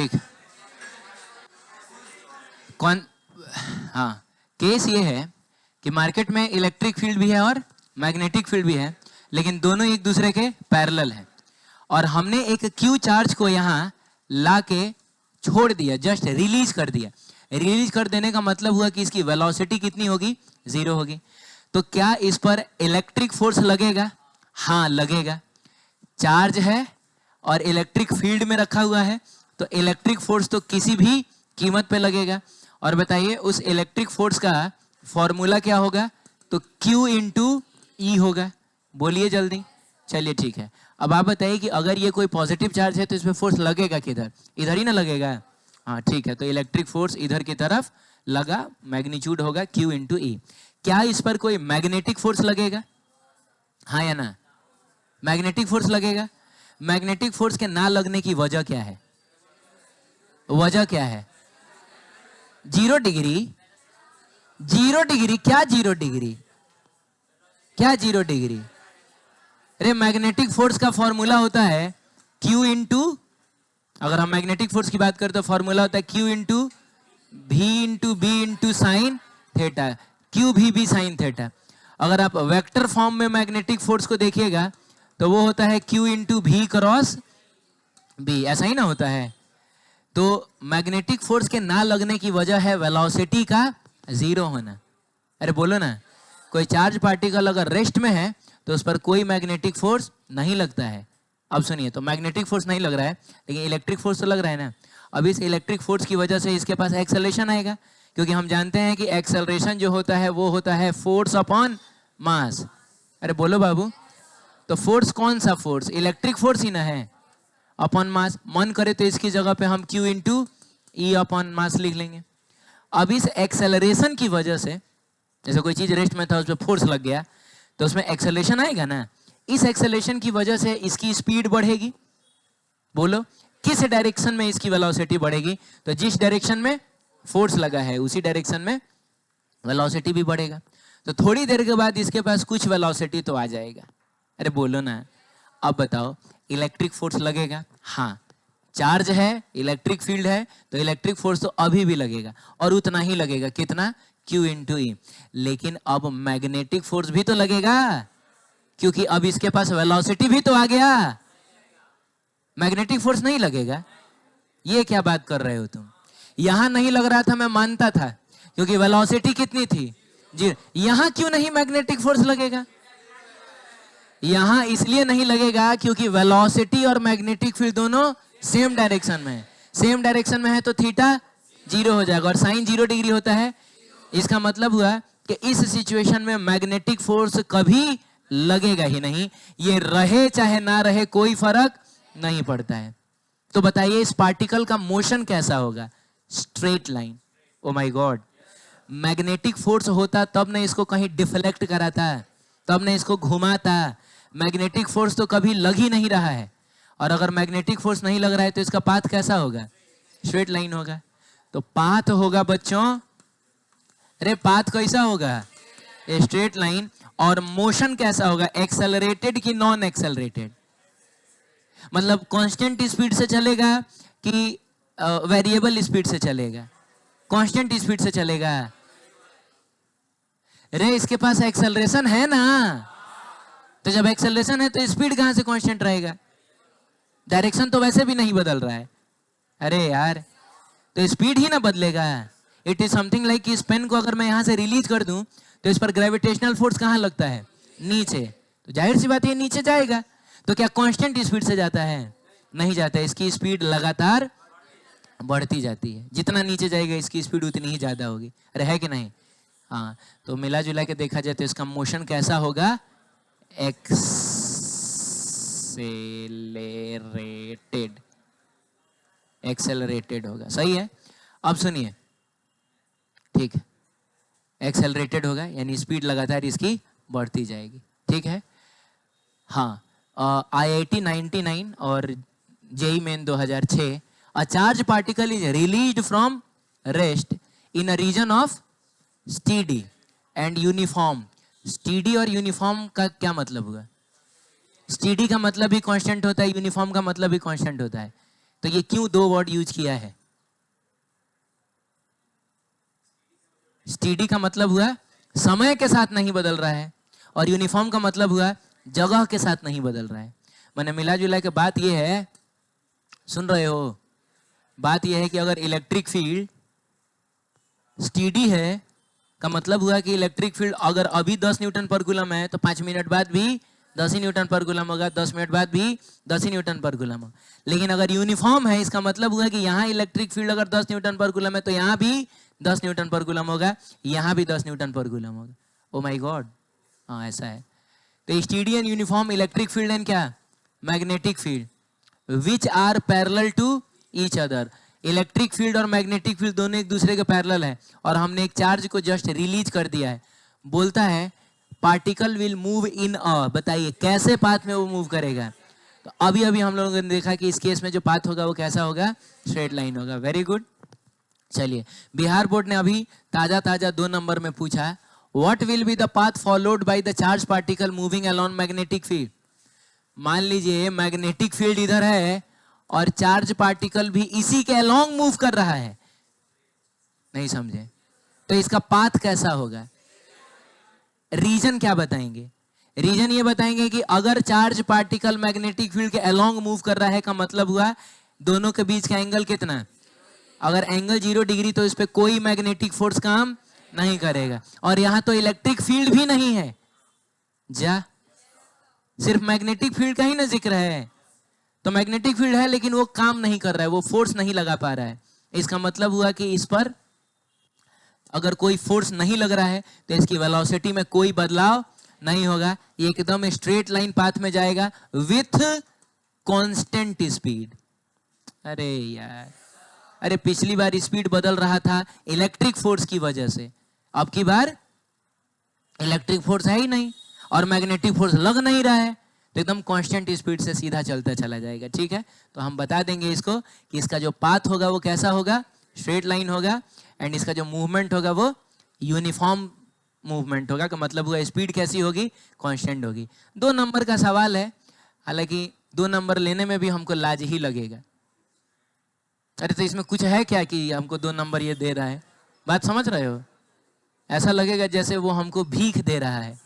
ठीक। कौन? हाँ, केस ये है कि मार्केट में इलेक्ट्रिक फील्ड भी है और मैग्नेटिक फील्ड भी है, लेकिन दोनों एक दूसरे के पैरेलल है। और हमने एक क्यू चार्ज को यहाँ ला के छोड़ दिया, जस्ट रिलीज कर दिया। रिलीज कर देने का मतलब हुआ कि इसकी वेलोसिटी कितनी होगी? 0 होगी। तो क्या इस पर इलेक्ट्रिक फोर्स लगेगा? हाँ लगेगा। चार्ज है और इलेक्ट्रिक फील्ड में रखा हुआ है, तो इलेक्ट्रिक फोर्स तो किसी भी कीमत पे लगेगा। और बताइए उस इलेक्ट्रिक फोर्स का फॉर्मूला क्या होगा? तो Q इंटू ई होगा। बोलिए जल्दी। चलिए ठीक है, अब आप बताइए कि अगर ये कोई पॉजिटिव चार्ज है तो इसमें फोर्स लगेगा किधर? इधर ही ना लगेगा। हाँ ठीक है, तो इलेक्ट्रिक फोर्स इधर की तरफ लगा, मैग्नीट्यूड होगा Q इंटू ई। क्या इस पर कोई मैग्नेटिक फोर्स लगेगा? हाँ या ना? मैग्नेटिक फोर्स लगेगा। मैग्नेटिक फोर्स के ना लगने की वजह क्या है? वजह क्या है? 0 डिग्री। 0 डिग्री क्या? 0 डिग्री क्या? 0 डिग्री। अरे मैग्नेटिक फोर्स का फॉर्मूला होता है Q इंटू, अगर हम मैग्नेटिक फोर्स की बात करें तो फॉर्मूला होता है Q into B into sine theta. Q भी साइन थीटा। अगर आप वेक्टर फॉर्म में मैग्नेटिक फोर्स को देखिएगा तो वो होता है Q into v cross B, ऐसा ही ना होता है। तो मैग्नेटिक फोर्स के ना लगने की वजह है वेलोसिटी का 0 होना। अरे बोलो ना, कोई चार्ज पार्टिकल अगर रेस्ट में है तो उस पर कोई मैग्नेटिक फोर्स नहीं लगता है। अब सुनिए, तो मैग्नेटिक फोर्स नहीं लग रहा है लेकिन इलेक्ट्रिक फोर्स तो लग रहा है ना। अब इस इलेक्ट्रिक फोर्स की वजह से इसके पास एक्सेलरेशन आएगा, क्योंकि हम जानते हैं कि एक्सेलरेशन जो होता है वो होता है फोर्स अपॉन मास। अरे बोलो बाबू, तो फोर्स कौन सा फोर्स? इलेक्ट्रिक फोर्स ही ना है, अपॉन मास। मन करे तो इसकी जगह पे हम Q इंटू ई अपॉन मास लिख लेंगे। अब इस एक्सेलरेशन की वजह से, जैसे कोई चीज रेस्ट में था उस पर फोर्स लग गया तो उसमें एक्सेलरेशन आएगा ना। इस एक्सेलरेशन की वजह से इसकी स्पीड बढ़ेगी। बोलो किस डायरेक्शन में इसकी वेलोसिटी बढ़ेगी? तो जिस डायरेक्शन में फोर्स लगा है उसी डायरेक्शन में वेलोसिटी भी बढ़ेगा। तो थोड़ी देर के बाद इसके पास कुछ वेलोसिटी तो आ जाएगा। अरे बोलो ना। अब बताओ, इलेक्ट्रिक फोर्स लगेगा? हाँ, चार्ज है, इलेक्ट्रिक फील्ड है, तो इलेक्ट्रिक फोर्स तो अभी भी लगेगा और उतना ही लगेगा। कितना? Q इंटू ई। लेकिन अब मैग्नेटिक फोर्स भी तो लगेगा, क्योंकि अब इसके पास वेलोसिटी भी तो आ गया। मैग्नेटिक फोर्स नहीं लगेगा? ये क्या बात कर रहे हो तुम? यहां नहीं लग रहा था, मैं मानता था, क्योंकि वेलोसिटी कितनी थी? जी। यहां क्यों नहीं मैग्नेटिक फोर्स लगेगा? यहां इसलिए नहीं लगेगा क्योंकि वेलोसिटी और मैग्नेटिक फील्ड दोनों सेम डायरेक्शन में है। सेम डायरेक्शन में है तो थीटा 0 हो जाएगा और साइन 0 डिग्री होता है। इसका मतलब हुआ कि इस सिचुएशन में मैग्नेटिक फोर्स कभी लगेगा ही नहीं। ये रहे चाहे ना रहे कोई फर्क नहीं पड़ता है। तो बताइए इस पार्टिकल का मोशन कैसा होगा? Straight line. Oh my God, magnetic force होता तब ने इसको कहीं डिफ्लेक्ट कराता, तब ने इसको घुमाता। मैग्नेटिक फोर्स तो कभी लग ही नहीं रहा है, और अगर मैग्नेटिक फोर्स नहीं लग रहा है तो इसका पाथ कैसा होगा? स्ट्रेट लाइन होगा। तो पाथ होगा बच्चों, अरे पाथ कैसा होगा? Straight line. और मोशन कैसा होगा? एक्सेलरेटेड कि नॉन एक्सेलरेटेड? मतलब कांस्टेंट स्पीड से चलेगा कि वेरिएबल स्पीड से चलेगा? कांस्टेंट स्पीड से चलेगा। अरे इसके पास एक्सेलरेशन है ना, तो जब एक्सेलरेशन है तो स्पीड कहां से कांस्टेंट रहेगा? डायरेक्शन तो वैसे भी नहीं बदल रहा है। अरे यार, तो स्पीड ही ना बदलेगा। इट इज समथिंग लाइक कि इस पेन को अगर मैं यहां से रिलीज कर दूं तो इस पर ग्रेविटेशनल फोर्स कहां लगता है? नीचे। तो जाहिर सी बात है नीचे जाएगा। तो क्या कांस्टेंट स्पीड से जाता है? नहीं जाता है। इसकी स्पीड लगातार बढ़ती जाती है। जितना नीचे जाएगा इसकी स्पीड उतनी ही ज्यादा होगी। अरे है कि नहीं? हाँ, तो मिला जुला के देखा जाए तो इसका मोशन कैसा होगा? एक्सेलरेटेड। एक्सेलरेटेड होगा। सही है। अब सुनिए, ठीक है, एक्सेलरेटेड होगा यानी स्पीड लगातार इसकी बढ़ती जाएगी। ठीक है। हाँ, IIT 99 और JEE Main 2006, a charge particle is released from rest in a region of steady and uniform. Steady और यूनिफॉर्म का क्या मतलब हुआ? स्टीडी का मतलब भी कांस्टेंट होता है, यूनिफॉर्म का मतलब भी कांस्टेंट होता है। तो ये क्यों दो वर्ड यूज किया है? स्टीडी का मतलब हुआ समय के साथ नहीं बदल रहा है, और यूनिफॉर्म का मतलब हुआ जगह के साथ नहीं बदल रहा है। मैंने मिला जुला के बात यह है, सुन रहे हो? बात यह है कि अगर इलेक्ट्रिक फील्ड स्टीडी है का मतलब हुआ कि इलेक्ट्रिक फील्ड अगर अभी 10 न्यूटन पर कूलम है तो 5 मिनट बाद भी 10 ही न्यूटन पर कूलम होगा, 10 मिनट बाद भी 10 ही न्यूटन पर कूलम होगा। लेकिन अगर यूनिफॉर्म है, इसका मतलब हुआ कि यहाँ इलेक्ट्रिक फील्ड अगर 10 न्यूटन पर कूलम है तो यहाँ भी 10 न्यूटन पर कूलम होगा, यहाँ भी 10 न्यूटन पर कूलम होगा। ओ माय गॉड, हाँ ऐसा है। तो steady and uniform electric field and क्या? Magnetic field which are parallel to each other. Electric field और मैग्नेटिक फील्ड दोनों एक दूसरे के पैरेलल है, और हमने एक चार्ज को जस्ट रिलीज कर दिया है। बोलता है पार्टिकल विल मूव इन अ, बताइए कैसे पाथ में वो मूव करेगा? तो अभी अभी हम लोगों ने देखा कि इस केस में जो पाथ होगा वो कैसा होगा? स्ट्रेट लाइन होगा। Very good. चलिए, बिहार बोर्ड ने अभी ताजा 2 नंबर में पूछा, what will be the path followed by the charge particle moving along magnetic field. मान लीजिए मैग्नेटिक फील्ड इधर है और चार्ज पार्टिकल भी इसी के अलोंग मूव कर रहा है, नहीं समझे? तो इसका पाथ कैसा होगा? रीजन क्या बताएंगे? रीजन ये बताएंगे कि अगर चार्ज पार्टिकल मैग्नेटिक फील्ड के अलोंग मूव कर रहा है का मतलब हुआ दोनों के बीच का एंगल कितना? अगर एंगल 0 डिग्री तो इस पे कोई मैग्नेटिक फोर्स काम नहीं करेगा। और यहां तो इलेक्ट्रिक फील्ड भी नहीं है, जा सिर्फ मैग्नेटिक फील्ड का ही ना जिक्र है। तो मैग्नेटिक फील्ड है लेकिन वो काम नहीं कर रहा है, वो फोर्स नहीं लगा पा रहा है। इसका मतलब हुआ कि इस पर अगर कोई फोर्स नहीं लग रहा है तो इसकी वेलोसिटी में कोई बदलाव नहीं होगा, ये एकदम स्ट्रेट लाइन पाथ में जाएगा विथ कांस्टेंट स्पीड। अरे यार, अरे पिछली बार स्पीड बदल रहा था इलेक्ट्रिक फोर्स की वजह से, अब की बार इलेक्ट्रिक फोर्स है ही नहीं और मैग्नेटिक फोर्स लग नहीं रहा है, तो एकदम कांस्टेंट स्पीड से सीधा चलता चला जाएगा। ठीक है, तो हम बता देंगे इसको कि इसका जो पाथ होगा वो कैसा होगा? स्ट्रेट लाइन होगा, एंड इसका जो मूवमेंट होगा वो यूनिफॉर्म मूवमेंट होगा। का मतलब हुआ स्पीड कैसी होगी? कांस्टेंट होगी। 2 नंबर का सवाल है, हालांकि 2 नंबर लेने में भी हमको लाज ही लगेगा। अरे तो इसमें कुछ है क्या कि हमको 2 नंबर ये दे रहा है? बात समझ रहे हो? ऐसा लगेगा जैसे वो हमको भीख दे रहा है।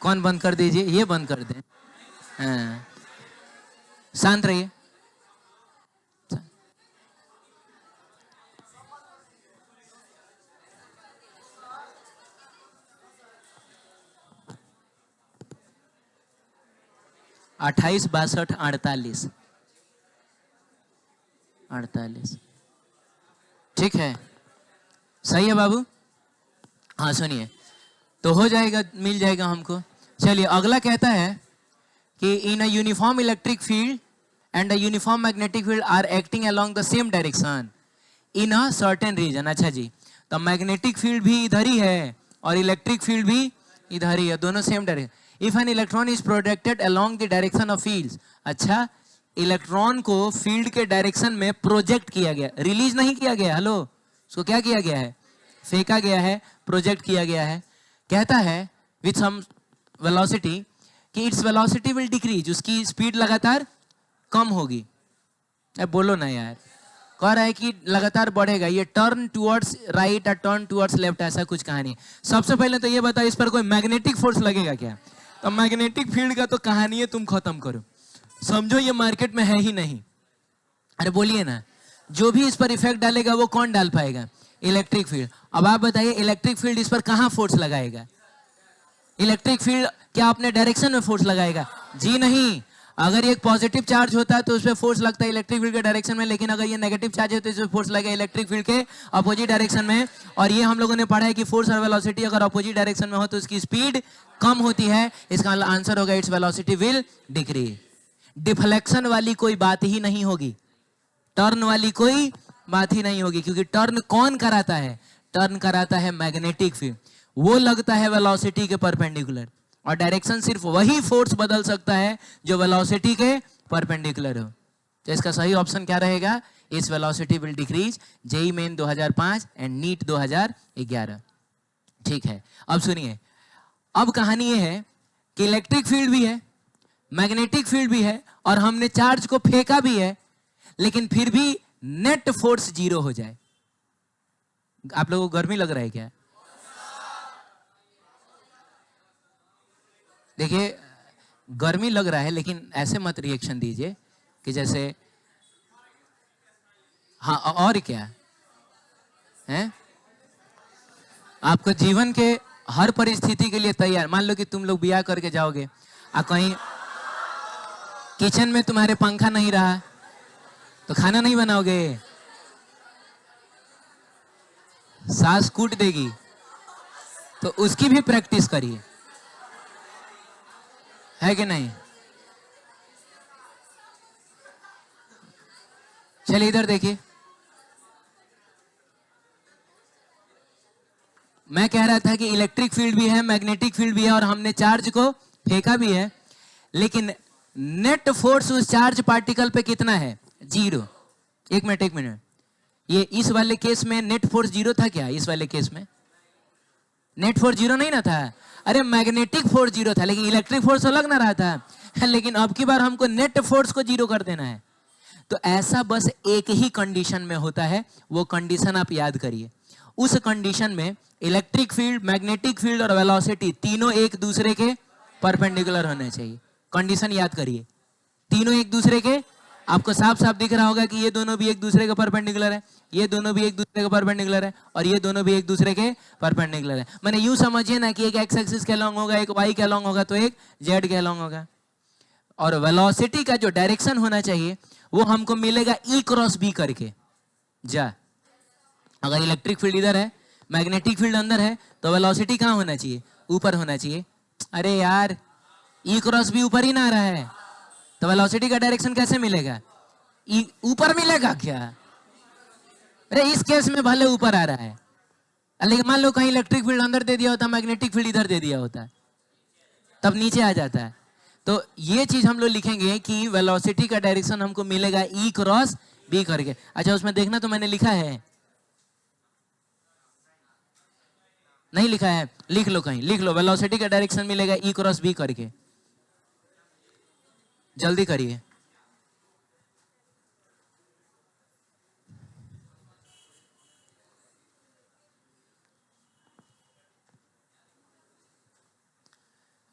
कौन बंद कर दीजिए? ये बंद कर दें। हाँ, शांत रहिए। अट्ठाईस 62 48 48। ठीक है, सही है बाबू? हाँ सुनिए, तो हो जाएगा, मिल जाएगा हमको। चलिए अगला कहता है कि in a uniform electric field and a uniform magnetic field are acting along the same direction in a certain region. अच्छा जी, तो मैग्नेटिक फील्ड भी इधर ही है और इलेक्ट्रिक फील्ड भी इधर ही है, दोनों same direction. If N electron is projected along the direction of fields. अच्छा, इलेक्ट्रॉन को फील्ड के डायरेक्शन में प्रोजेक्ट किया गया, रिलीज नहीं किया गया। हेलो, उसको क्या किया गया है? फेंका गया है, प्रोजेक्ट किया गया है। कहता है विथ सम वेलोसिटी कि इट्स वेलोसिटी विल डिक्रीज, उसकी स्पीड लगातार कम होगी। अब बोलो ना यार, कह रहा है कि लगातार बढ़ेगा, ये टर्न टुवर्ड्स राइट और टर्न टुवर्ड्स लेफ्ट, ऐसा कुछ कहानी। सबसे पहले तो ये बताओ इस पर कोई मैग्नेटिक फोर्स लगेगा क्या? तो मैग्नेटिक फील्ड का तो कहानी है, तुम खत्म करो, समझो ये मार्केट में है ही नहीं। अरे बोलिए ना, जो भी इस पर इफेक्ट डालेगा वो कौन डाल पाएगा? Electric field. अब आप बताइए इलेक्ट्रिक फील्ड इस पर कहां फोर्स लगाएगा? इलेक्ट्रिक फील्ड क्या अपने डायरेक्शन में फोर्स लगाएगा? जी नहीं। अगर ये एक पॉजिटिव चार्ज होता है तो उस पर फोर्स लगता है इलेक्ट्रिक फील्ड के डायरेक्शन में, लेकिन अगर ये नेगेटिव चार्ज है तो इस पर फोर्स लगेगा इलेक्ट्रिक फील्ड के अपोजिट डायरेक्शन में। और ये हम लोगों ने पढ़ा है कि फोर्स और वेलोसिटी अगर अपोजिट डायरेक्शन में हो तो उसकी स्पीड कम होती है। इसका आंसर होगा its velocity will decrease. Deflection वाली कोई बात ही नहीं होगी, टर्न वाली कोई बात ही नहीं होगी, क्योंकि टर्न कौन कराता है? टर्न कराता है मैग्नेटिक फील्ड। वो लगता है वेलोसिटी के परपेंडिकुलर, और डायरेक्शन सिर्फ वही फोर्स बदल सकता है जो वेलोसिटी के परपेंडिकुलर हो। तो इसका सही ऑप्शन क्या रहेगा? इस velocity will decrease, JEE Main 2005 and NEET 2011। ठीक है, अब सुनिए, अब कहानी ये है कि इलेक्ट्रिक फील्ड भी है, मैग्नेटिक फील्ड भी है, और हमने चार्ज को फेंका भी है, लेकिन फिर भी नेट फोर्स 0 हो जाए। आप लोगों को गर्मी लग रहा है क्या? देखिए, गर्मी लग रहा है, लेकिन ऐसे मत रिएक्शन दीजिए कि जैसे हाँ, और क्या है? आपको जीवन के हर परिस्थिति के लिए तैयार। मान लो कि तुम लोग ब्याह करके जाओगे, और कहीं किचन में तुम्हारे पंखा नहीं रहा, तो खाना नहीं बनाओगे, सास कूट देगी। तो उसकी भी प्रैक्टिस करिए, है कि नहीं? चलिए इधर देखिए, मैं कह रहा था कि इलेक्ट्रिक फील्ड भी है, मैग्नेटिक फील्ड भी है, और हमने चार्ज को फेंका भी है, लेकिन नेट फोर्स उस चार्ज पार्टिकल पे कितना है? 0। एक मिनट, ये इस वाले केस में नेट फोर्स 0 था क्या? इस वाले केस में नेट फोर्स 0 नहीं ना था। अरे मैग्नेटिक फोर्स 0 था, लेकिन इलेक्ट्रिक फोर्स अलग ना रहा था। लेकिन अब की बार हमको नेट फोर्स को 0 कर देना है। तो ऐसा बस एक ही कंडीशन में होता है, वो कंडीशन आप याद करिए। उस कंडीशन में इलेक्ट्रिक फील्ड, मैग्नेटिक फील्ड और वेलोसिटी तीनों एक दूसरे के परपेंडिकुलर होने चाहिए। कंडीशन याद करिए, तीनों एक दूसरे के, आपको साफ साफ दिख रहा होगा कि ये दोनों भी एक दूसरे के परपेंडिकुलर है, ये दोनों भी एक दूसरे के परपेंडिकुलर है, और ये दोनों भी एक दूसरे के परपेंडिकुलर है। मैंने यूं समझिए ना कि एक एक्स एक्सिस के लॉन्ग होगा, एक वाई के लॉन्ग होगा, तो एक जेड के लॉन्ग होगा। और वेलोसिटी का जो डायरेक्शन होना चाहिए वो हमको मिलेगा ई क्रॉस बी करके। जा, अगर इलेक्ट्रिक फील्ड इधर है, मैग्नेटिक फील्ड अंदर है, तो वेलोसिटी कहाँ होना चाहिए? ऊपर होना चाहिए। अरे यार, ई क्रॉस बी ऊपर ही ना आ रहा है, तो वेलोसिटी का डायरेक्शन कैसे मिलेगा? ऊपर मिलेगा क्या? अरे इस केस में भले ऊपर आ रहा है, लेकिन मान लो कहीं इलेक्ट्रिक फील्ड अंदर दे दिया होता, मैग्नेटिक फील्ड इधर दे दिया होता, तब नीचे आ जाता है। तो ये चीज हम लोग लिखेंगे कि वेलोसिटी का डायरेक्शन हमको मिलेगा ई क्रॉस बी करके। अच्छा, उसमें देखना तो मैंने लिखा है, नहीं लिखा है? लिख लो, कहीं लिख लो, वेलोसिटी का डायरेक्शन मिलेगा ई क्रॉस बी करके। जल्दी करिए।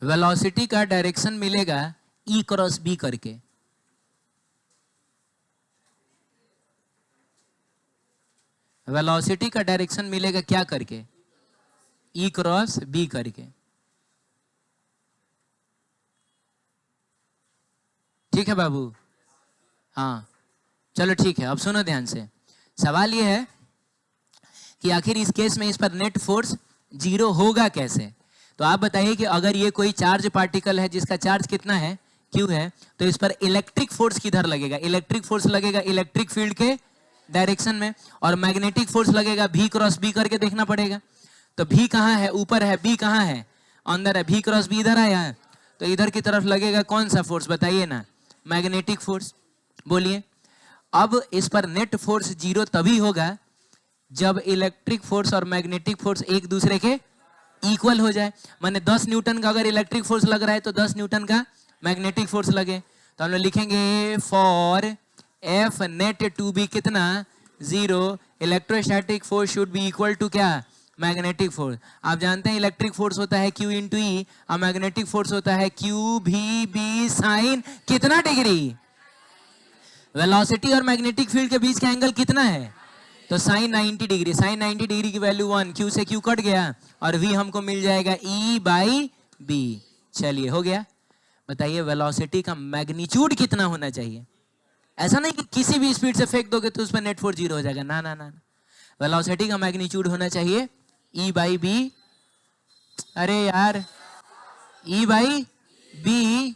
वेलोसिटी का डायरेक्शन मिलेगा ई क्रॉस बी करके। वेलोसिटी का डायरेक्शन मिलेगा क्या करके? ई क्रॉस बी करके। ठीक है बाबू? हाँ, चलो ठीक है। अब सुनो ध्यान से, सवाल ये है कि आखिर इस केस में इस पर नेट फोर्स 0 होगा कैसे? तो आप बताइए कि अगर ये कोई चार्ज पार्टिकल है जिसका चार्ज कितना है? Q है, तो इस पर इलेक्ट्रिक फोर्स किधर लगेगा? इलेक्ट्रिक फोर्स लगेगा इलेक्ट्रिक फील्ड के डायरेक्शन में, और मैग्नेटिक फोर्स लगेगा V क्रॉस B करके देखना पड़ेगा। तो V कहाँ है? ऊपर है। B कहाँ है? अंदर है। V क्रॉस B इधर आया है, तो इधर की तरफ लगेगा कौन सा फोर्स? बताइए ना, मैग्नेटिक फोर्स। बोलिए। अब इस पर नेट फोर्स 0 तभी होगा जब इलेक्ट्रिक फोर्स और मैग्नेटिक फोर्स एक दूसरे के इक्वल हो जाए। माने 10 न्यूटन का अगर इलेक्ट्रिक फोर्स लग रहा है तो 10 न्यूटन का मैग्नेटिक फोर्स लगे। तो हम लोग लिखेंगे for F net to be कितना? 0, electrostatic force should be equal to क्या? Magnetic force. आप जानते हैं इलेक्ट्रिक फोर्स होता है Q इंटू ई, और मैग्नेटिक फोर्स होता है Q भी बी साइन कितना डिग्री? वेलोसिटी और मैग्नेटिक फील्ड के बीच का एंगल कितना है? तो साइन 90 डिग्री। साइन 90 डिग्री की वैल्यू 1, Q से Q कट गया, और V हमको मिल जाएगा E बाई बी। चलिए, हो गया। बताइए वेलोसिटी का मैग्नीट्यूड कितना होना चाहिए? ऐसा नहीं कि किसी भी स्पीड से फेंक दोगे तो उस पर नेट फोर्स 0 हो जाएगा, ना ना ना। वेलोसिटी का मैग्नीट्यूड होना चाहिए E बाई बी। अरे यार, E बाई बी।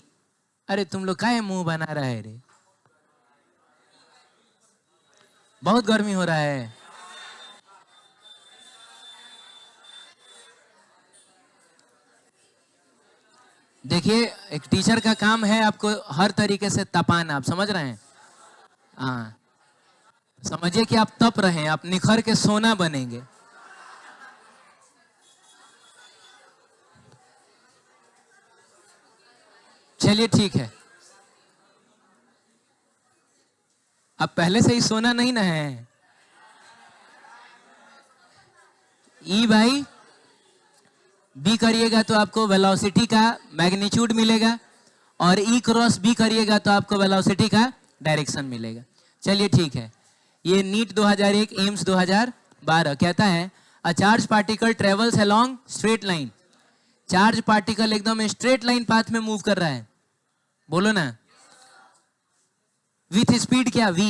अरे तुम लोग काहे मुंह बना रहे रे? बहुत गर्मी हो रहा है। देखिए, एक टीचर का काम है आपको हर तरीके से तपाना, आप समझ रहे हैं? हाँ, समझिए कि आप तप रहे हैं, आप निखर के सोना बनेंगे। चलिए ठीक है, आप पहले से ही सोना नहीं ना है। ई भाई बी करिएगा तो आपको वेलोसिटी का मैग्नीट्यूड मिलेगा, और ई क्रॉस बी करिएगा तो आपको वेलोसिटी का डायरेक्शन मिलेगा। चलिए ठीक है, ये नीट 2001 एम्स 2012 कहता है a charge particle travels along straight line. Charge particle एकदम स्ट्रेट लाइन पाथ में मूव कर रहा है, बोलो ना, विथ स्पीड क्या v,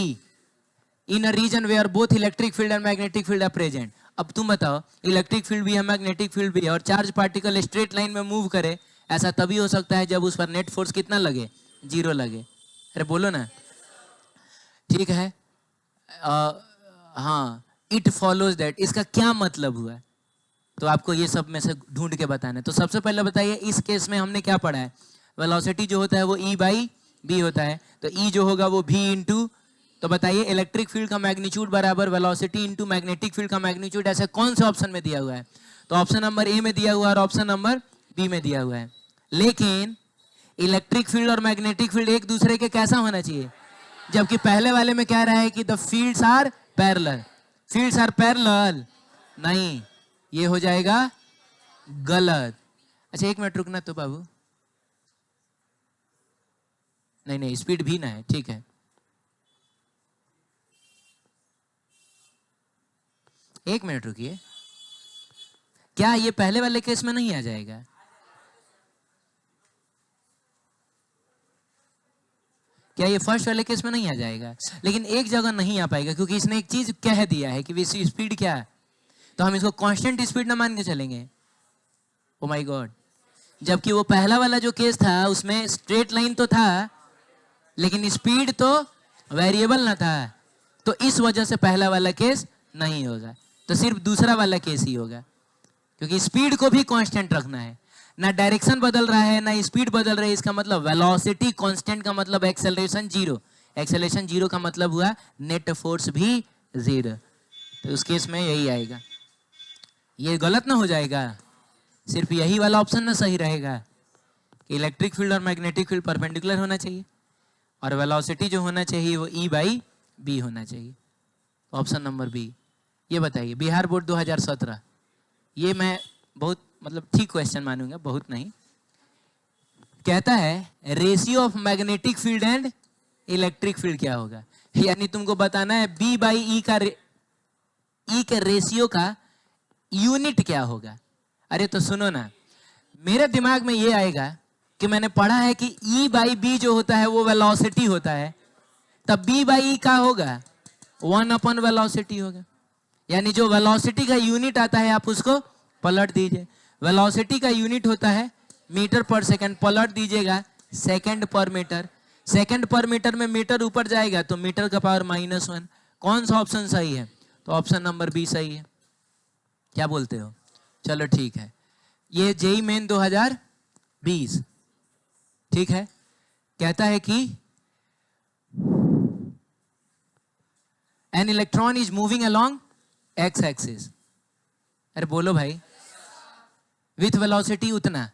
in a region where both electric field and magnetic field are present. अब तुम बताओ, इलेक्ट्रिक फील्ड भी है, मैग्नेटिक फील्ड भी है, और चार्ज पार्टिकल स्ट्रेट लाइन में मूव करे, ऐसा तभी हो सकता है जब उस पर नेट फोर्स कितना लगे, 0 लगे। अरे बोलो ना, ठीक है। हाँ, इट फॉलोज दैट, इसका क्या मतलब हुआ? तो आपको ये सब में से ढूंढ के बताना है। तो सबसे पहले बताइए, इस केस में हमने क्या पढ़ा है? वेलोसिटी जो होता है वो E बाई बी होता है, तो E जो होगा वो V इंटू, तो बताइए इलेक्ट्रिक फील्ड का मैग्नीट्यूड बराबर वेलोसिटी इंटू मैग्नेटिक फील्ड का मैग्नीट्यूड, ऐसे कौन से ऑप्शन में दिया हुआ है? तो ऑप्शन नंबर ए में दिया हुआ है और ऑप्शन नंबर बी में दिया हुआ है। लेकिन इलेक्ट्रिक फील्ड और मैग्नेटिक फील्ड एक दूसरे के कैसा होना चाहिए? जबकि पहले वाले में कह रहा है कि the fields are parallel, fields are parallel, नहीं, ये हो जाएगा गलत। अच्छा एक मिनट रुकना तो बाबू, नहीं नहीं स्पीड भी ना है, ठीक है। एक मिनट रुकिए, क्या ये पहले वाले केस में नहीं आ जाएगा? क्या ये फर्स्ट वाले केस में नहीं आ जाएगा? लेकिन एक जगह नहीं आ पाएगा, क्योंकि इसने एक चीज कह दिया है कि स्पीड क्या है, तो हम इसको कांस्टेंट स्पीड ना मान के चलेंगे। ओ माय गॉड, जबकि वो पहला वाला जो केस था उसमें स्ट्रेट लाइन तो था, लेकिन स्पीड तो वेरिएबल ना था, तो इस वजह से पहला वाला केस नहीं होगा, तो सिर्फ दूसरा वाला केस ही होगा, क्योंकि स्पीड को भी कांस्टेंट रखना है, ना डायरेक्शन बदल रहा है ना स्पीड बदल रही है। इसका मतलब वेलोसिटी कांस्टेंट का मतलब एक्सेलरेशन जीरो, एक्सेलरेशन जीरो का मतलब हुआ नेट फोर्स भी जीरो, तो उस केस में यही आएगा। ये गलत ना हो जाएगा, सिर्फ यही वाला ऑप्शन ना सही रहेगा कि इलेक्ट्रिक फील्ड और मैग्नेटिक फील्ड परपेंडिकुलर होना चाहिए, और वेलोसिटी जो होना चाहिए वो E बाई बी होना चाहिए, ऑप्शन नंबर बी। ये बताइए, बिहार बोर्ड 2017, ये मैं बहुत मतलब ठीक क्वेश्चन मानूंगा, बहुत नहीं, कहता है ratio of magnetic field and electric field क्या होगा, यानी तुमको बताना है B बाई ई का E के रेशियो का यूनिट क्या होगा। अरे तो सुनो ना, मेरे दिमाग में ये आएगा कि मैंने पढ़ा है कि E बाई बी जो होता है वो वेलोसिटी होता है, तब B बाई ई का होगा 1 अपन वेलोसिटी होगा, यानी जो वेलोसिटी का यूनिट आता है आप उसको पलट दीजिए। वेलोसिटी का यूनिट होता है मीटर पर सेकंड, पलट दीजिएगा सेकंड पर मीटर, सेकंड पर मीटर में मीटर ऊपर जाएगा तो मीटर का पावर -1। कौन सा ऑप्शन सही है? तो ऑप्शन नंबर बी सही है। क्या बोलते हो? चलो ठीक है, ये जेई मेन 2020, ठीक है, कहता है कि an electron is moving along X axis, अरे बोलो भाई, विथ वेलोसिटी उतना,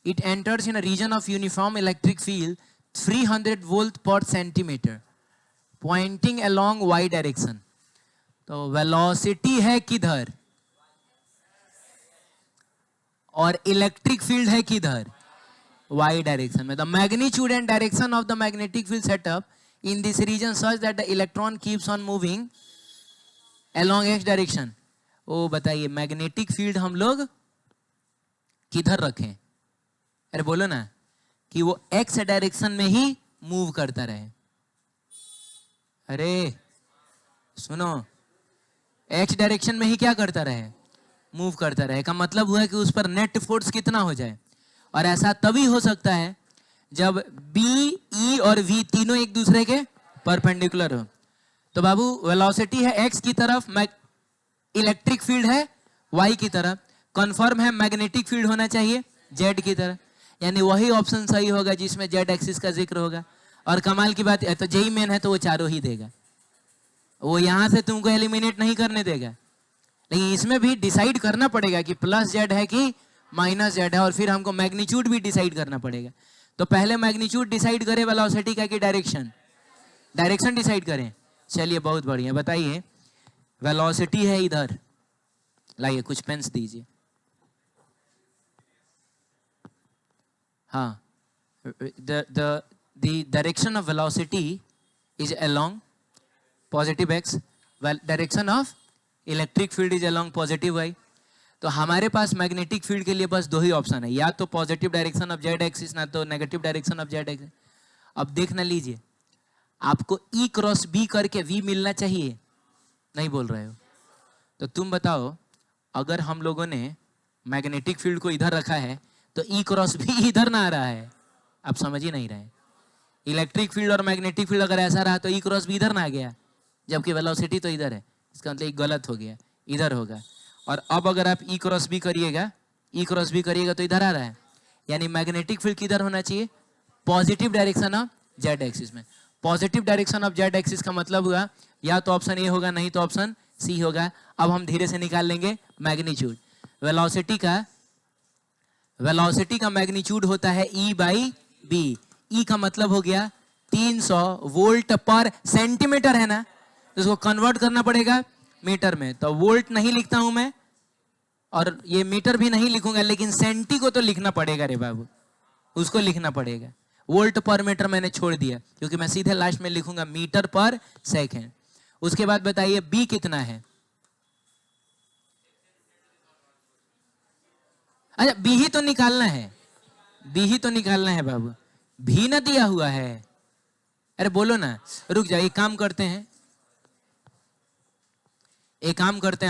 it enters in a region of uniform electric field 300 volt per centimetre pointing along Y direction. तो वेलोसिटी है किधर और इलेक्ट्रिक फील्ड है किधर? वाई डायरेक्शन में। The magnitude and direction of the magnetic field set up in this region such that the electron keeps on moving along x direction। ओ बताइए, magnetic field हम लोग किधर रखें? अरे बोलो ना, कि वो x डायरेक्शन में ही मूव करता रहे। अरे सुनो, x डायरेक्शन में ही क्या करता रहे? मूव करता रहे, का मतलब हुआ कि उस पर नेट फोर्स कितना हो जाए, और ऐसा तभी हो सकता है जब B, E और V तीनों एक दूसरे के परपेंडिकुलर हो। तो बाबू वेलोसिटी है x की तरफ, इलेक्ट्रिक फील्ड है y की तरफ, कन्फर्म है मैग्नेटिक फील्ड होना चाहिए z की तरफ, यानी वही ऑप्शन सही होगा जिसमें z एक्सिस का जिक्र होगा। और कमाल की बात है, तो जेई मेन है तो वो चारों ही देगा, वो यहां से तुमको एलिमिनेट नहीं करने देगा। लेकिन इसमें भी डिसाइड करना पड़ेगा कि प्लस जेड है कि माइनस जेड है, और फिर हमको मैग्नीट्यूड भी डिसाइड करना पड़ेगा। तो पहले मैग्नीट्यूड डिसाइड करें वेलोसिटी का कि डायरेक्शन, डायरेक्शन डिसाइड करें। चलिए बहुत बढ़िया, बताइए वेलोसिटी है इधर, लाइए कुछ पेन्स दीजिए। हाँ, the direction of velocity is along positive x, well direction of electric field is along positive y। तो हमारे पास मैग्नेटिक फील्ड के लिए बस दो ही ऑप्शन है, या तो positive direction of Z axis, ना तो negative direction of Z axis. अब देखना लीजिए, आपको E क्रॉस B करके V मिलना चाहिए, नहीं बोल रहे हो तो तुम बताओ, अगर हम लोगों ने मैग्नेटिक फील्ड को इधर रखा है तो E क्रॉस B इधर ना आ रहा है, आप समझ ही नहीं रहे। इलेक्ट्रिक फील्ड और मैग्नेटिक फील्ड अगर ऐसा रहा तो E क्रॉस B इधर ना आ गया, जबकि वेलोसिटी तो इधर है, इसका मतलब गलत हो गया, इधर होगा। और अब अगर आप E क्रॉस B करिएगा, E क्रॉस B करिएगा तो इधर आ रहा है, यानी मैग्नेटिक फील्ड किधर होना चाहिए, positive direction of Z axis में। Positive direction of Z axis का मतलब हुआ या तो ऑप्शन ए होगा, नहीं तो ऑप्शन सी होगा। अब हम धीरे से निकाल लेंगे मैग्नीट्यूड। वेलोसिटी का मैग्नीट्यूड होता है E बाई बी। E का मतलब हो गया 300 वोल्ट पर सेंटीमीटर है ना, तो इसको कन्वर्ट करना पड़ेगा मीटर में। तो वोल्ट नहीं लिखता हूं मैं, और ये मीटर भी नहीं लिखूंगा, लेकिन सेंटी को तो लिखना पड़ेगा रे बाबू, उसको लिखना पड़ेगा। वोल्ट पर मीटर मैंने छोड़ दिया, क्योंकि मैं सीधे लास्ट में लिखूंगा मीटर पर सेकेंड। उसके बाद बताइए बी कितना है। अच्छा, बी ही तो निकालना है, बी ही तो निकालना है बाबू, भी ना दिया हुआ है। अरे बोलो ना, रुक जाओ, एक काम करते हैं,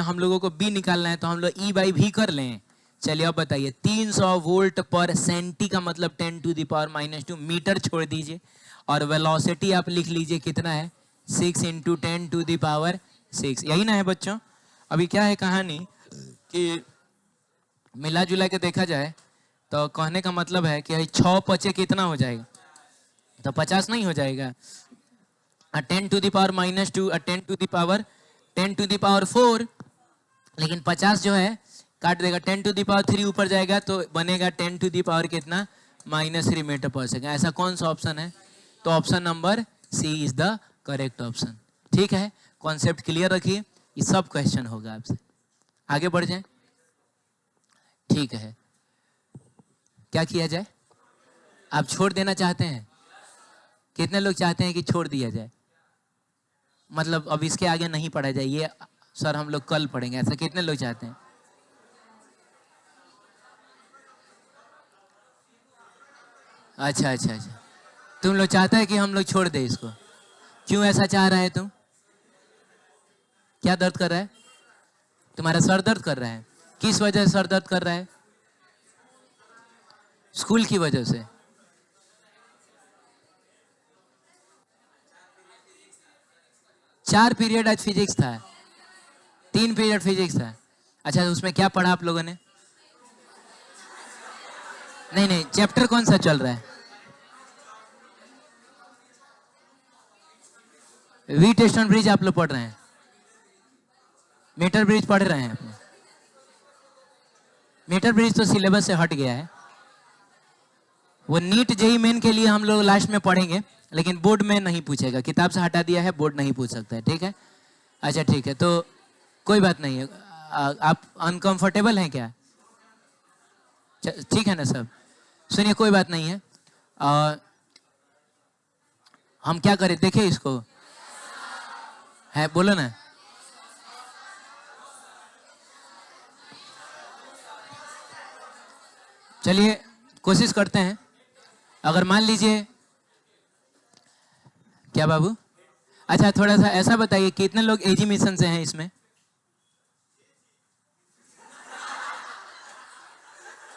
हम लोगों को बी निकालना है तो हम लोग E बाई भी कर लें। चलिए अब बताइए, 300 वोल्ट पर सेंटी का मतलब 10 टू द पावर -2 मीटर छोड़ दीजिए, और वेलोसिटी आप लिख लीजिए कितना है, 6 इंटू 10 टू द पावर 6। यही ना है बच्चों। अभी क्या है कहानी कि मिला जुला के देखा जाए तो कहने का मतलब है कि 6 पचे कितना हो जाएगा, तो 50 नहीं हो जाएगा। 10 to the power -2, 10 to the power 10 to the power 4, लेकिन 50 जो है काट देगा, 10 टू द पावर 3 ऊपर जाएगा तो बनेगा 10 टू द पावर कितना, -3 मीटर पर सेकंड। ऐसा कौन सा ऑप्शन है, तो option number C is the correct option. ठीक है, कॉन्सेप्ट क्लियर रखिए, ये सब क्वेश्चन होगा आपसे। आगे बढ़ जाए, ठीक है। क्या किया जाए, आप छोड़ देना चाहते हैं? कितने लोग चाहते हैं कि छोड़ दिया जाए, मतलब अब इसके आगे नहीं पढ़ा जाए, ये सर हम लोग कल पढ़ेंगे, ऐसा कितने लोग चाहते हैं? अच्छा अच्छा अच्छा, तुम लोग चाहते हैं कि हम लोग छोड़ दे इसको। क्यों ऐसा चाह रहा है तुम? क्या दर्द कर रहा है तुम्हारा? सर दर्द कर रहा है? किस वजह से सर दर्द कर रहा है? स्कूल की वजह से? चार पीरियड आज फिजिक्स था, 3 पीरियड फिजिक्स था। अच्छा, तो उसमें क्या पढ़ा आप लोगों ने? नहीं नहीं, चैप्टर कौन सा चल रहा है? वीट स्टोन ब्रिज आप लोग पढ़ रहे हैं? मीटर ब्रिज पढ़ रहे हैं आप? मीटर ब्रिज तो सिलेबस से हट गया है, वो नीट जेई मेन के लिए हम लोग लास्ट में पढ़ेंगे, लेकिन बोर्ड में नहीं पूछेगा, किताब से हटा दिया है, बोर्ड नहीं पूछ सकता है। ठीक है, अच्छा ठीक है, तो कोई बात नहीं है। आप अनकंफर्टेबल हैं क्या? ठीक है ना सब? सुनिए, कोई बात नहीं है, हम क्या करें, देखें इसको है, बोलो ना। चलिए कोशिश करते हैं। अगर मान लीजिए, क्या बाबू? अच्छा, थोड़ा सा ऐसा बताइए, कितने लोग एजी मिशन से हैं इसमें?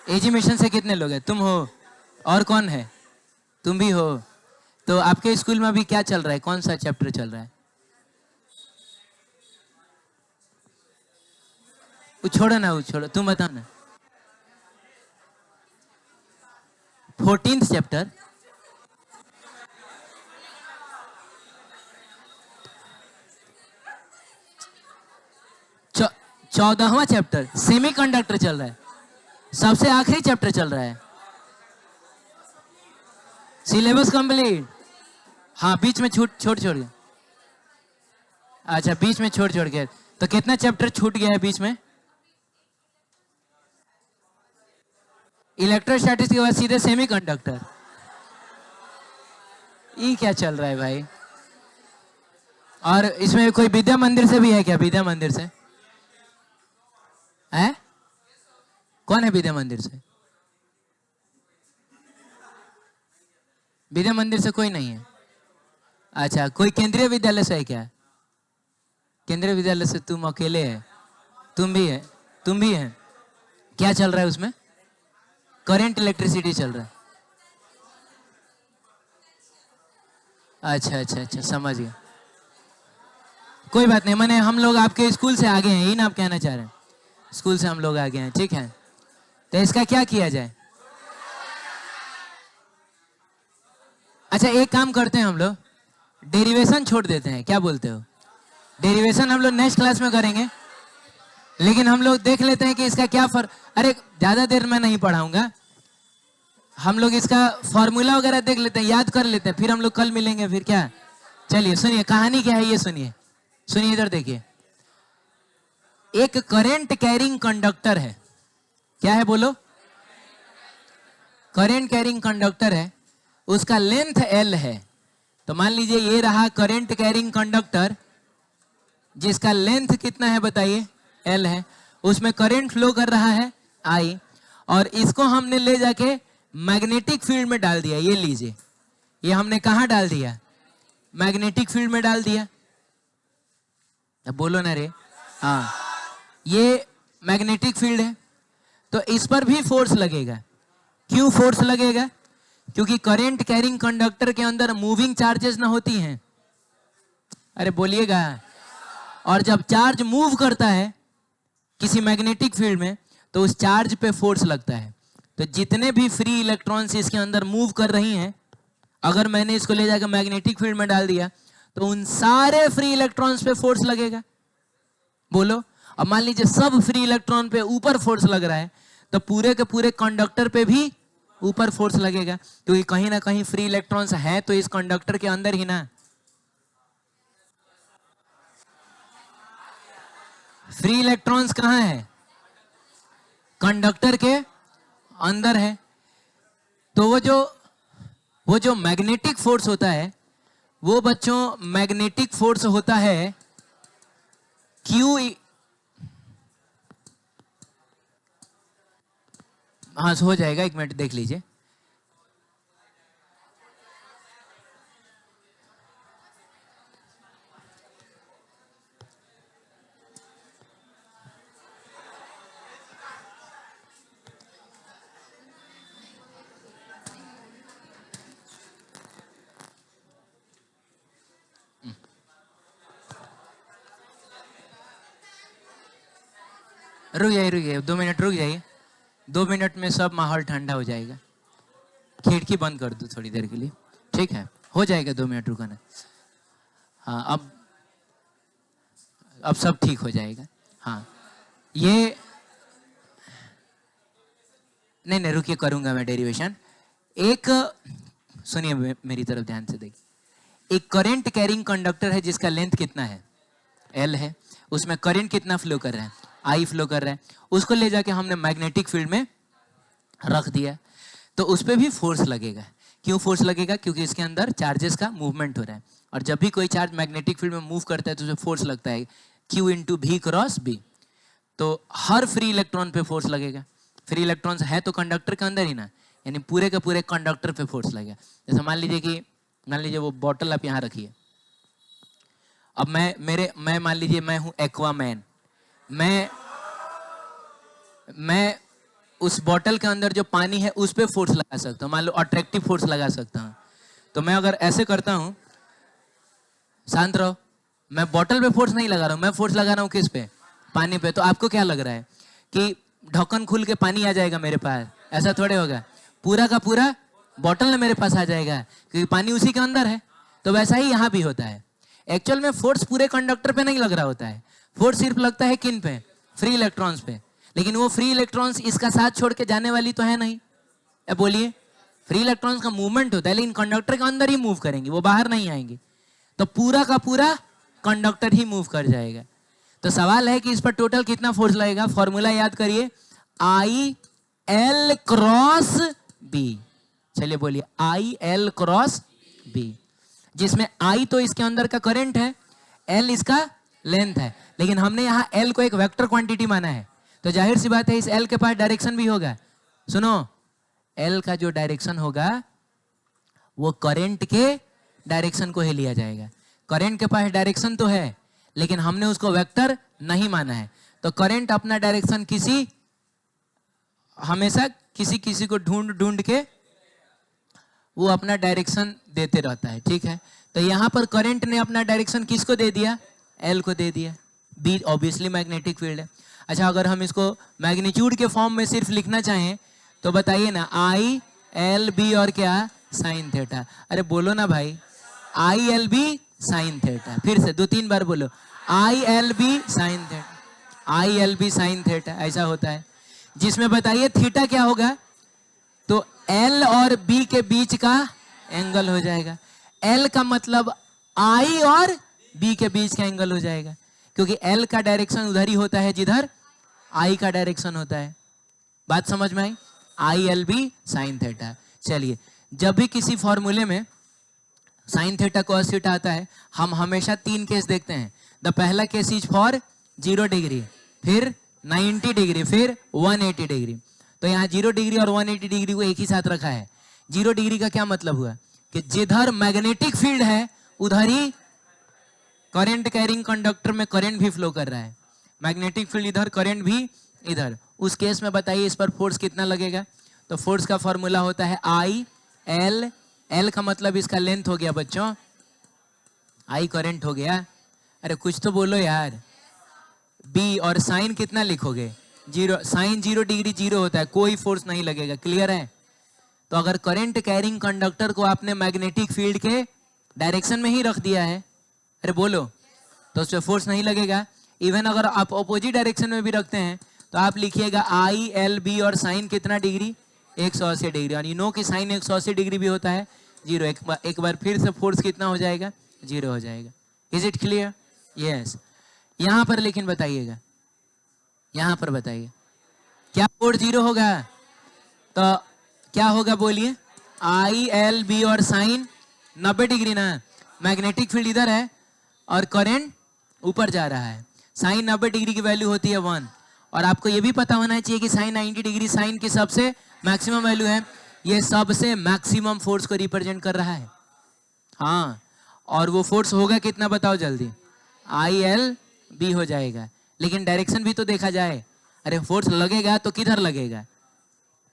एजी मिशन से कितने लोग हैं? तुम हो, और कौन है? तुम भी हो। तो आपके स्कूल में अभी क्या चल रहा है, कौन सा चैप्टर चल रहा है? वो छोड़ो ना, वो छोड़ो, तुम बताओ ना। 14th चैप्टर, 14वां चैप्टर सेमीकंडक्टर चल रहा है, सबसे आखिरी चैप्टर चल रहा है। Syllabus complete. हाँ, बीच में छूट छोड़ छोड़ गया। अच्छा, बीच में छोड़ छोड़ गया, तो कितना चैप्टर छूट गया है बीच में? इलेक्ट्रोस्टैटिक्स के बाद सीधे सेमीकंडक्टर। ये क्या चल रहा है भाई? और इसमें कोई विद्या मंदिर से भी है क्या? विद्या मंदिर से है? कौन है विद्या मंदिर से? विद्या मंदिर से कोई नहीं है। अच्छा, कोई केंद्रीय विद्यालय से है क्या? केंद्रीय विद्यालय से तुम अकेले है? तुम भी है? तुम भी है? क्या चल रहा है उसमें? करंट इलेक्ट्रिसिटी चल रहा है। अच्छा अच्छा अच्छा, समझ गया। कोई बात नहीं, मैंने हम लोग आपके स्कूल से आगे हैं, यही ना आप कहना चाह रहे हैं? स्कूल से हम लोग आगे हैं, ठीक है। तो इसका क्या किया जाए? अच्छा, एक काम करते हैं हम लोग, डेरिवेशन छोड़ देते हैं, क्या बोलते हो? डेरिवेशन हम लोग नेक्स्ट क्लास में करेंगे, लेकिन हम लोग देख लेते हैं कि इसका क्या फर्क। अरे ज्यादा देर में नहीं पढ़ाऊंगा, हम लोग इसका फॉर्मूला वगैरह देख लेते हैं, याद कर लेते हैं, फिर हम लोग कल मिलेंगे, फिर क्या। चलिए सुनिए, कहानी क्या है ये सुनिए। सुनिए, इधर देखिए। एक करंट कैरिंग कंडक्टर है। क्या है बोलो? करंट कैरिंग कंडक्टर है, उसका लेंथ L है। तो मान लीजिए ये रहा करंट कैरिंग कंडक्टर, जिसका लेंथ कितना है बताइए? L है। उसमें करंट फ्लो कर रहा है I, और इसको हमने ले जाके मैग्नेटिक फील्ड में डाल दिया। ये लीजिए, ये हमने कहाँ डाल दिया? मैग्नेटिक फील्ड में डाल दिया। अब बोलो ना रे। हाँ, ये मैग्नेटिक फील्ड है, तो इस पर भी फोर्स लगेगा। क्यों फोर्स लगेगा? क्योंकि करंट कैरिंग कंडक्टर के अंदर मूविंग चार्जेस ना होती हैं। अरे बोलिएगा। और जब चार्ज मूव करता है किसी मैग्नेटिक फील्ड में, तो उस चार्ज पे फोर्स लगता है। तो जितने भी फ्री इलेक्ट्रॉन्स इसके अंदर मूव कर रही हैं, अगर मैंने इसको ले जाकर मैग्नेटिक फील्ड में डाल दिया, तो उन सारे फ्री इलेक्ट्रॉन्स पे फोर्स लगेगा। बोलो। अब मान लीजिए सब फ्री इलेक्ट्रॉन पे ऊपर फोर्स लग रहा है, तो पूरे के पूरे कंडक्टर पे भी ऊपर फोर्स लगेगा, क्योंकि कहीं ना कहीं फ्री इलेक्ट्रॉन्स है तो इस कंडक्टर के अंदर ही ना। फ्री इलेक्ट्रॉन्स कहाँ है? कंडक्टर के अंदर है। तो वो जो मैग्नेटिक फोर्स होता है, वो बच्चों मैग्नेटिक फोर्स होता है क्यू। हाँ, हो जाएगा, एक मिनट देख लीजिए। रुक जाइए 2 मिनट रुक जाइए। 2 मिनट में सब माहौल ठंडा हो जाएगा। खिड़की बंद कर दो थोड़ी देर के लिए, ठीक है? हो जाएगा, 2 मिनट रुकना। हाँ, अब सब ठीक हो जाएगा। हाँ, ये नहीं रुकिए, करूंगा मैं डेरिवेशन। एक सुनिए, मेरी तरफ ध्यान से देखिए। एक करंट कैरिंग कंडक्टर है जिसका लेंथ कितना है? L है। उसमें करंट कितना फ्लो कर रहा है? I फ्लो कर रहा है। उसको ले जाके हमने मैग्नेटिक फील्ड में रख दिया, तो उस पर भी फोर्स लगेगा। क्यों फोर्स लगेगा? क्योंकि इसके अंदर चार्जेस का मूवमेंट हो रहा है, और जब भी कोई चार्ज मैग्नेटिक फील्ड में मूव करता है तो उसे फोर्स लगता है, Q into V cross B। तो हर फ्री इलेक्ट्रॉन पे फोर्स लगेगा। फ्री इलेक्ट्रॉन्स है तो कंडक्टर के अंदर ही ना, यानी पूरे के पूरे कंडक्टर पे फोर्स लगेगा। जैसे मान लीजिए वो बॉटल आप यहाँ रखिए। अब मैं मान लीजिए मैं हूं एक्वामैन। मैं उस बॉटल के अंदर जो पानी है उस पे फोर्स लगा सकता हूँ, मान लो अट्रैक्टिव फोर्स लगा सकता हूँ। तो मैं अगर ऐसे करता हूँ, शांत रहो, मैं बॉटल पे फोर्स नहीं लगा रहा हूँ, मैं फोर्स लगा रहा हूँ किस पे? पानी पे। तो आपको क्या लग रहा है कि ढक्कन खुल के पानी आ जाएगा मेरे पास? ऐसा थोड़े होगा, पूरा का पूरा बॉटल मेरे पास आ जाएगा क्योंकि पानी उसी के अंदर है। तो वैसा ही यहाँ भी होता है। एक्चुअल में फोर्स पूरे कंडक्टर पे नहीं लग रहा होता है, फोर्स सिर्फ लगता है किन पे? फ्री इलेक्ट्रॉन्स पे। लेकिन वो फ्री इलेक्ट्रॉन्स इसका साथ छोड़ के जाने वाली तो है नहीं। बोलिए, फ्री इलेक्ट्रॉन्स का मूवमेंट होता है लेकिन कंडक्टर के अंदर ही मूव करेंगे, वो बाहर नहीं आएंगे। तो पूरा का पूरा कंडक्टर ही मूव कर जाएगा। तो सवाल है कि इस पर टोटल कितना फोर्स लगेगा? फॉर्मूला याद करिए, आई एल क्रॉस बी। चलिए बोलिए, आई एल क्रॉस बी, जिसमें आई तो इसके अंदर का करंट है, एल इसका लेंथ है। लेकिन हमने यहाँ एल को एक वेक्टर क्वांटिटी माना है, तो जाहिर सी बात है इस एल के पास डायरेक्शन भी होगा। सुनो, एल का जो डायरेक्शन होगा वो करंट के डायरेक्शन को ही लिया जाएगा। करंट के पास डायरेक्शन तो है लेकिन हमने उसको वेक्टर नहीं माना है। तो करंट अपना डायरेक्शन हमेशा किसी को ढूंढ ढूंढ के वो अपना डायरेक्शन देते रहता है, ठीक है। तो यहाँ पर करंट ने अपना डायरेक्शन किसको दे दिया? एल को दे दिया। बी ऑब्वियसली मैग्नेटिक फील्ड है। अच्छा, अगर हम इसको मैग्नीट्यूड के फॉर्म में सिर्फ लिखना चाहें तो बताइए ना, आई एल बी और क्या? Sine theta. अरे बोलो ना भाई, I L B sine theta. फिर से 2-3 बार बोलो, I L B sine theta, I L B sine theta. ऐसा होता है जिसमें बताइए थीटा क्या होगा? तो एल और बी के बीच का एंगल हो जाएगा। एल का मतलब आई और बी के बीच का एंगल हो जाएगा, क्योंकि एल का डायरेक्शन उधर ही होता है जिधर आई का डायरेक्शन होता है। बात समझ में आई? I L B sine theta. चलिए, जब भी किसी फॉर्मूले में साइन थीटा कॉस थीटा आता है, हम हमेशा 3 केस देखते हैं। द पहला केस इज फॉर 0 डिग्री, फिर 90 डिग्री, फिर 180 डिग्री। तो यहाँ 0 डिग्री और 180 डिग्री को एक ही साथ रखा है। 0 डिग्री का क्या मतलब हुआ कि जिधर मैग्नेटिक फील्ड है उधर ही करंट कैरिंग कंडक्टर में करंट भी फ्लो कर रहा है। मैग्नेटिक फील्ड इधर, करंट भी इधर। उस केस में बताइए इस पर फोर्स कितना लगेगा? तो फोर्स का फॉर्मूला होता है आई एल। एल का मतलब इसका लेंथ हो गया बच्चों, आई करंट हो गया। अरे कुछ तो बोलो यार। बी और साइन कितना लिखोगे? 0। साइन 0 डिग्री 0 होता है, कोई फोर्स नहीं लगेगा। क्लियर है? तो अगर करंट कैरिंग कंडक्टर को आपने मैग्नेटिक फील्ड के डायरेक्शन में ही रख दिया है, अरे बोलो, तो उस पर फोर्स नहीं लगेगा। इवन अगर आप ऑपोजिट डायरेक्शन में भी रखते हैं तो आप लिखिएगा आई एल बी और साइन कितना डिग्री? 180 डिग्री। और यू नो कि साइन 180 डिग्री भी होता है 0। एक बार फिर से फोर्स कितना हो जाएगा? 0 हो जाएगा। Is it clear? यस। यहां पर लेकिन बताइएगा, यहां पर बताइए, क्या फोर्स 0 होगा? तो क्या होगा बोलिए? आई एल बी और साइन 90 डिग्री ना। मैग्नेटिक फील्ड इधर है और करंट ऊपर जा रहा है। साइन 90 डिग्री की वैल्यू होती है 1। और आपको ये भी पता होना चाहिए कि साइन 90 डिग्री साइन की सबसे मैक्सिमम वैल्यू है। ये सबसे मैक्सिमम फोर्स को रिप्रेजेंट कर रहा है। हाँ, और वो फोर्स होगा कितना बताओ जल्दी? आई एल बी हो जाएगा। लेकिन डायरेक्शन भी तो देखा जाए। अरे फोर्स लगेगा तो किधर लगेगा?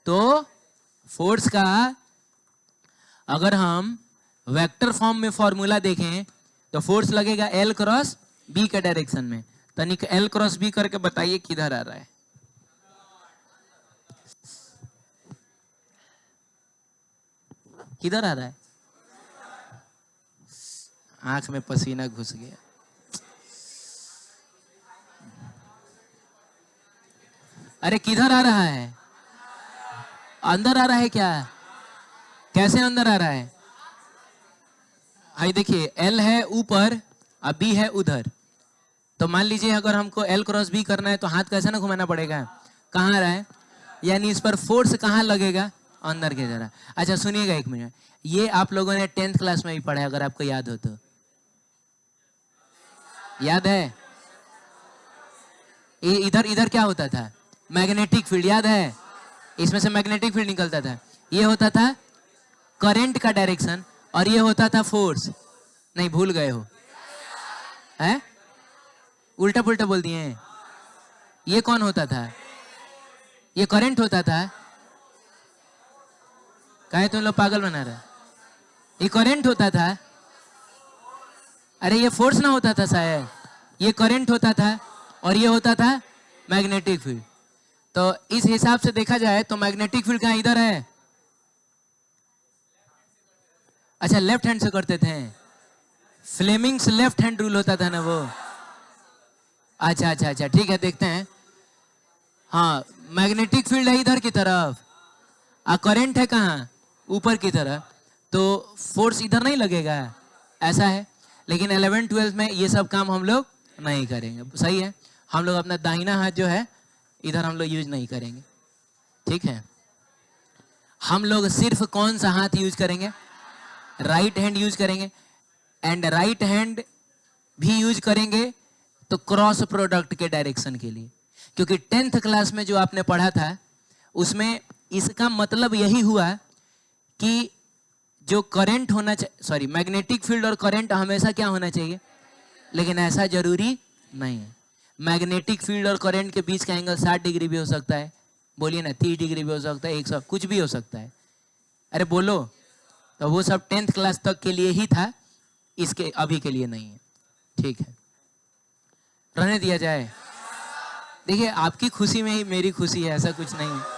तो फोर्स का अगर हम वेक्टर फॉर्म में फॉर्मूला देखें तो फोर्स लगेगा एल क्रॉस बी के डायरेक्शन में। तनिक एल क्रॉस बी करके बताइए किधर आ रहा है? किधर आ रहा है? आंख में पसीना घुस गया। अरे किधर आ रहा है? अंदर आ रहा है क्या? कैसे अंदर आ रहा है? हाई देखिए, एल है ऊपर और बी है उधर। तो मान लीजिए अगर हमको एल क्रॉस बी करना है तो हाथ कैसे ना घुमाना पड़ेगा? कहाँ आ रहा है? यानी इस पर फोर्स कहाँ लगेगा? अंदर की तरह। अच्छा सुनिएगा 1 मिनट, ये आप लोगों ने 10th क्लास में भी पढ़ा है, अगर आपको याद हो तो। याद है? इधर इधर क्या होता था? Magnetic field. याद है? इसमें से मैग्नेटिक फील्ड निकलता था। ये होता था करंट का डायरेक्शन और ये होता था फोर्स। नहीं भूल गए हो? है? उल्टा पुल्टा बोल दिए हैं। ये कौन होता था? ये करंट होता था। काहे तुम लोग पागल बना रहे? ये करंट होता था। अरे ये फोर्स ना होता था शायद, ये करंट होता था। और ये होता था मैग्नेटिक फील्ड। तो इस हिसाब से देखा जाए तो मैग्नेटिक फील्ड कहाँ इधर है? अच्छा, लेफ्ट हैंड से करते थे। फ्लेमिंग्स लेफ्ट हैंड रूल होता था ना वो। अच्छा अच्छा अच्छा, ठीक है, देखते हैं। हाँ, मैग्नेटिक फील्ड है इधर की तरफ, करंट है कहाँ? ऊपर की तरफ, तो फोर्स इधर नहीं लगेगा, ऐसा है। लेकिन 11th-12th में ये सब काम हम लोग नहीं करेंगे, सही है। हम लोग अपना दाहिना हाथ जो है इधर हम लोग यूज नहीं करेंगे, ठीक है। हम लोग सिर्फ कौन सा हाथ यूज करेंगे? राइट हैंड यूज करेंगे। एंड राइट हैंड भी यूज करेंगे तो क्रॉस प्रोडक्ट के डायरेक्शन के लिए, क्योंकि 10th क्लास में जो आपने पढ़ा था उसमें इसका मतलब यही हुआ कि जो करंट होना चाहिए, सॉरी, मैग्नेटिक फील्ड और करंट हमेशा क्या होना चाहिए, लेकिन ऐसा जरूरी नहीं है। मैग्नेटिक फील्ड और करंट के बीच का एंगल 60 डिग्री भी हो सकता है, बोलिए ना, 30 डिग्री भी हो सकता है, 100, कुछ भी हो सकता है। अरे बोलो। तो वो सब 10th क्लास तक के लिए ही था, इसके अभी के लिए नहीं है, ठीक है, रहने दिया जाए। देखिए, आपकी खुशी में ही मेरी खुशी है, ऐसा कुछ नहीं है।